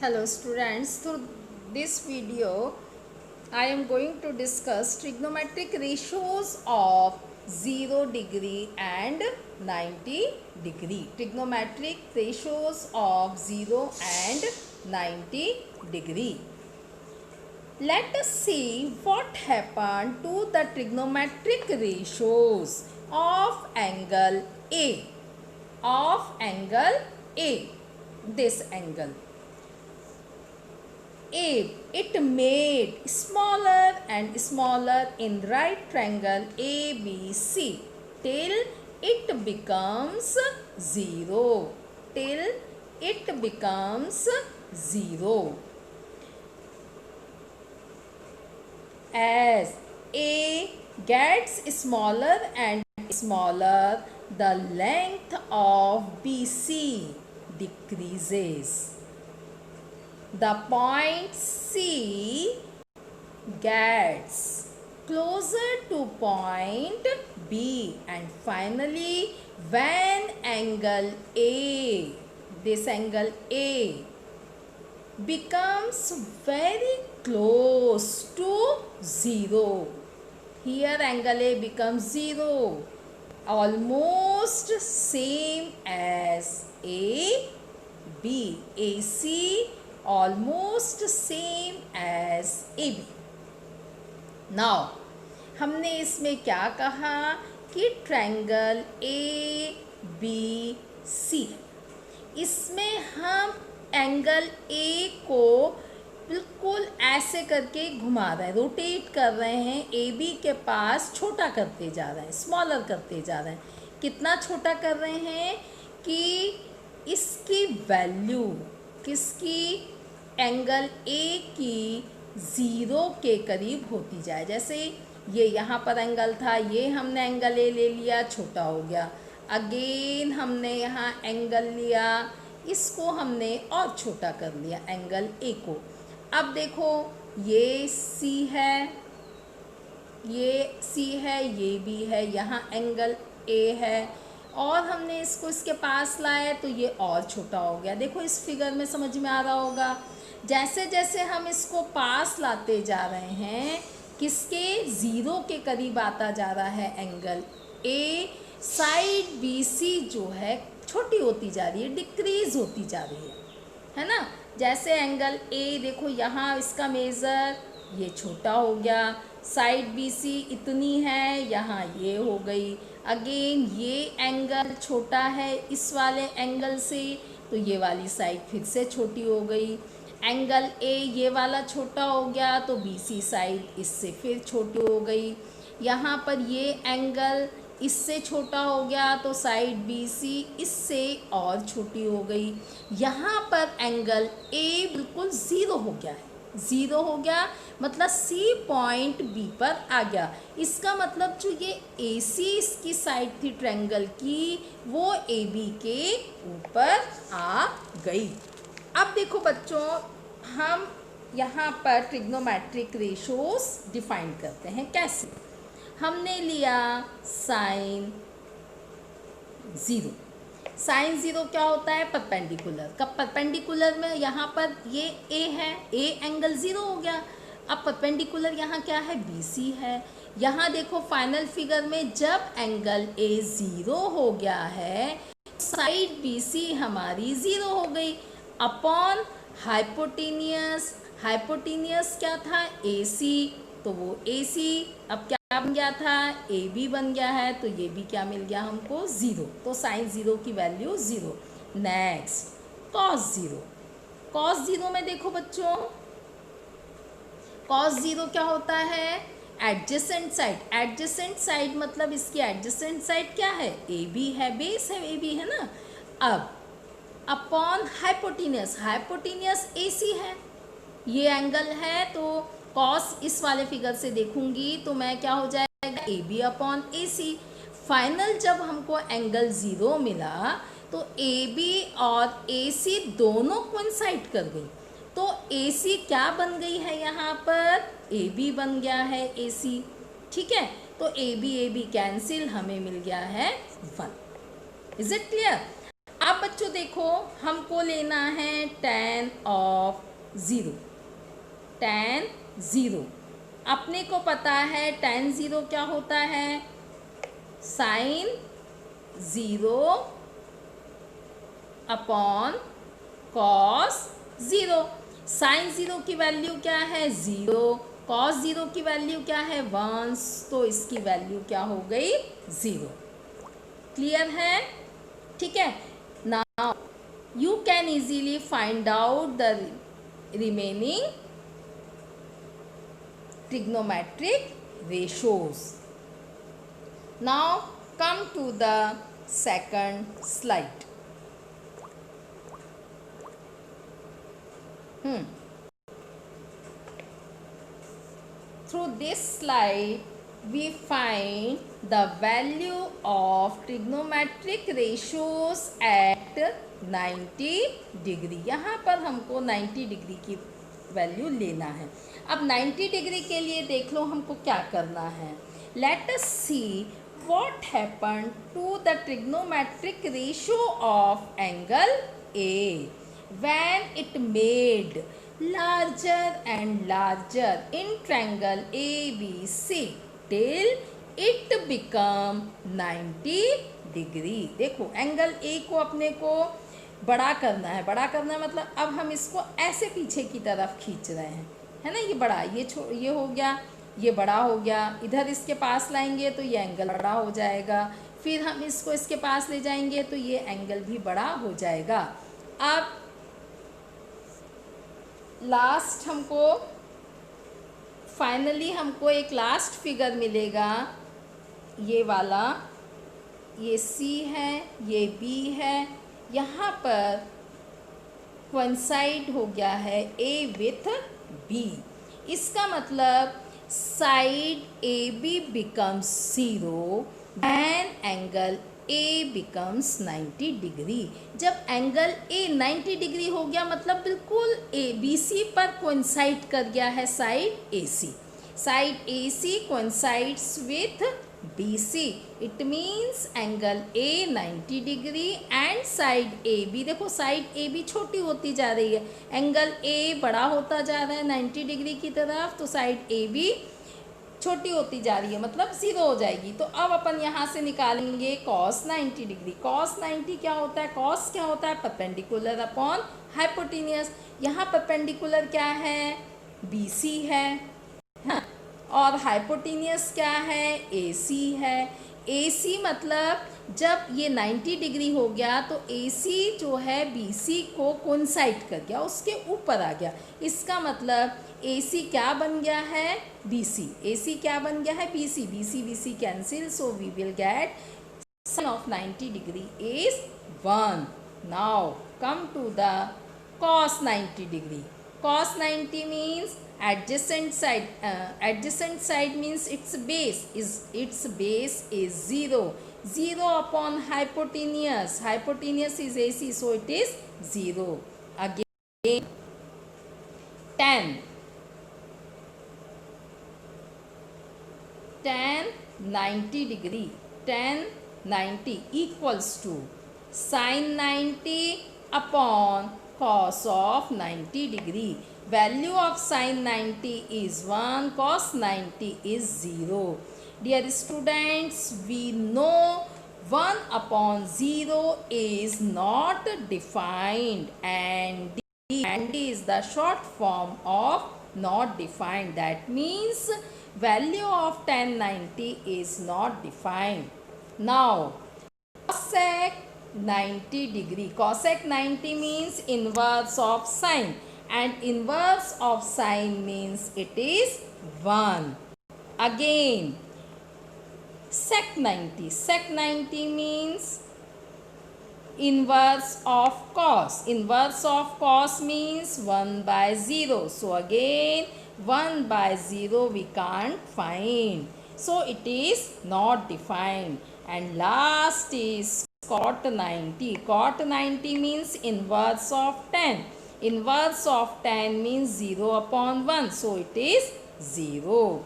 Hello students, through this video I am going to discuss trigonometric ratios of 0 degree and 90 degree. Trigonometric ratios of 0 and 90 degree. Let us see what happened to the trigonometric ratios of angle A. Of angle A, this angle. It made smaller and smaller in right triangle ABC till it becomes 0. Till it becomes 0. As A gets smaller and smaller, the length of BC decreases. The point C gets closer to point B, and finally when angle A, this angle A, becomes very close to 0. Here angle A becomes 0, almost same as AB. AC almost same as AB. Now हमने इसमें क्या कहा कि triangle ABC, इसमें हम angle A को बिल्कुल ऐसे करके घुमा रहे हैं, रोटेट कर रहे हैं, AB के पास छोटा करते जा रहे हैं, स्मॉलर करते जा रहे हैं. कितना छोटा कर रहे हैं कि इसकी वैल्यू किसकी, एंगल A की 0 के करीब होती जाए. जैसे ये यहाँ पर एंगल था, ये हमने एंगल A ले लिया, छोटा हो गया. अगेन हमने यहाँ एंगल लिया, इसको हमने और छोटा कर लिया एंगल A को. अब देखो ये C है, ये C है, ये B है, यहाँ एंगल A है और हमने इसको इसके पास लाया तो ये और छोटा हो गया. देखो इस फिगर में समझ में आ रहा होगा, जैसे जैसे हम इसको पास लाते जा रहे हैं, किसके, 0 के करीब आता जा रहा है एंगल A, साइड BC जो है छोटी होती जा रही है, डिक्रीज होती जा रही है ना. जैसे एंगल A देखो यहाँ इसका मेज़र ये छोटा हो गया, साइड BC इतनी है, यहाँ ये हो गई. अगेन ये एंगल छोटा है इस वाले एंगल से, तो ये वाली साइड फिर से छोटी हो गई. एंगल A ये वाला छोटा हो गया तो BC साइड इससे फिर छोटी हो गई. यहाँ पर ये एंगल इससे छोटा हो गया तो साइड BC इससे और छोटी हो गई. यहाँ पर एंगल A बिल्कुल 0 हो गया है, 0 हो गया मतलब C पॉइंट B पर आ गया. इसका मतलब जो ये AC इसकी साइड थी ट्रायंगल की, वो AB के ऊपर आ गई. अब देखो बच्चों, हम यहाँ पर ट्रिग्नोमेट्रिक रेशोस डिफाइन करते हैं. कैसे? हमने लिया साइन 0. साइन 0 क्या होता है, परपेंडिकुलर. कब परपेंडिकुलर में यहाँ पर ये A है, A एंगल 0 हो गया. अब परपेंडिकुलर यहाँ क्या है, BC है. यहाँ देखो फाइनल फिगर में जब एंगल A 0 हो गया है, साइड BC हमारी 0 हो गई. अपॉन हाइपोटेनियस, हाइपोटेनियस क्या था, AC, तो वो AC अब क्या बन गया था, AB बन गया है, तो ये भी क्या मिल गया हमको, 0. तो साइन 0 की वैल्यू 0. Next cos 0. कॉस 0 में देखो बच्चों, कॉस 0 क्या होता है, एडजेसेंट साइड. एडजेसेंट साइड मतलब इसकी एडजेसेंट साइड क्या है, AB है, बेस है AB है ना. अब अपॉन हाइपोटेनियस, हाइपोटेनियस AC है, ये एंगल है, तो कॉस इस वाले फिगर से देखूंगी तो मैं क्या हो जाएगा, AB अपॉन AC. फाइनल जब हमको एंगल 0 मिला तो AB और AC दोनों कोइंसाइड कर गई, तो AC क्या बन गई है, यहाँ पर AB बन गया है AC. ठीक है, तो AB AB कैंसिल, हमें मिल गया है 1. Is it clear? अब बच्चों देखो, हमको लेना है tan ऑफ 0। tan 0 अपने को पता है tan 0 क्या होता है, sin 0 अपॉन cos 0। sin 0 की वैल्यू क्या है 0, cos 0 की वैल्यू क्या है 1, तो इसकी वैल्यू क्या हो गई 0। क्लियर है? ठीक है। Now you can easily find out the remaining trigonometric ratios. Now come to the second slide. Through this slide we find the value of trigonometric ratios at 90 degree. यहाँ पर हमको 90 डिग्री की वैल्यू लेना है। अब 90 डिग्री के लिए देख लो हमको क्या करना है। Let us see what happen to the trigonometric ratio of angle A when it made larger and larger in triangle ABC till it become 90 degree. देखो एंगल ए को अपने को बड़ा करना है, बड़ा करना है मतलब अब हम इसको ऐसे पीछे की तरफ खींच रहे हैं, है ना। ये बड़ा, ये हो गया, ये बड़ा हो गया, इधर इसके पास लाएंगे तो ये एंगल बड़ा हो जाएगा, फिर हम इसको इसके पास ले जाएंगे तो ये एंगल भी बड़ा हो जाएगा। अब लास्ट हमको फाइनली हमको एक लास्ट फिगर मिलेगा, ये वाला, ये C है, ये B है, यहाँ पर कोइंसाइड हो गया है A विथ B। इसका मतलब side AB becomes 0 and angle A becomes 90 degree. जब एंगल A 90 डिग्री हो गया मतलब बिल्कुल ABC पर कोइंसाइड कर गया है side AC। Side AC coincides with BC, it means angle A 90 degree and side AB। देखो साइड AB छोटी होती जा रही है, एंगल A बड़ा होता जा रहा है 90 डिग्री की तरफ, तो साइड AB छोटी होती जा रही है मतलब 0 हो जाएगी। तो अब अपन यहाँ से निकालेंगे cos 90 डिग्री। cos 90 क्या होता है, cos क्या होता है, परपेंडिकुलर अपॉन हाइपोटेनियस। यहाँ परपेंडिकुलर क्या है, BC है, हाँ, और हाइपोटेनियस क्या है, AC है। AC मतलब जब ये 90 डिग्री हो गया तो AC जो है BC को कोइंसाइड कर गया, उसके ऊपर आ गया। इसका मतलब AC क्या बन गया है, BC। AC क्या बन गया है, BC। BC cancel, so we will get sin of 90 degree is 1. Now come to the cos 90 degree. Cos 90 means adjacent side. Adjacent side means its base is 0. 0 upon hypotenuse. Hypotenuse is AC, so it is 0. Again, tan 90 degree. Tan 90 equals to sin 90 upon cos of 90 degree. Value of sin 90 is 1, cos 90 is 0. Dear students, we know 1 upon 0 is not defined and D is the short form of not defined. That means value of tan 90 is not defined. Now cosec 90 degree. Cosec 90 means inverse of sine, and inverse of sine means it is 1. Again, sec 90. Sec 90 means inverse of cos. Inverse of cos means 1 by 0. So again 1 by 0 we can't find. So it is not defined. And last is cot 90. Cot 90 means inverse of tan. Inverse of tan means 0 upon 1. So it is 0.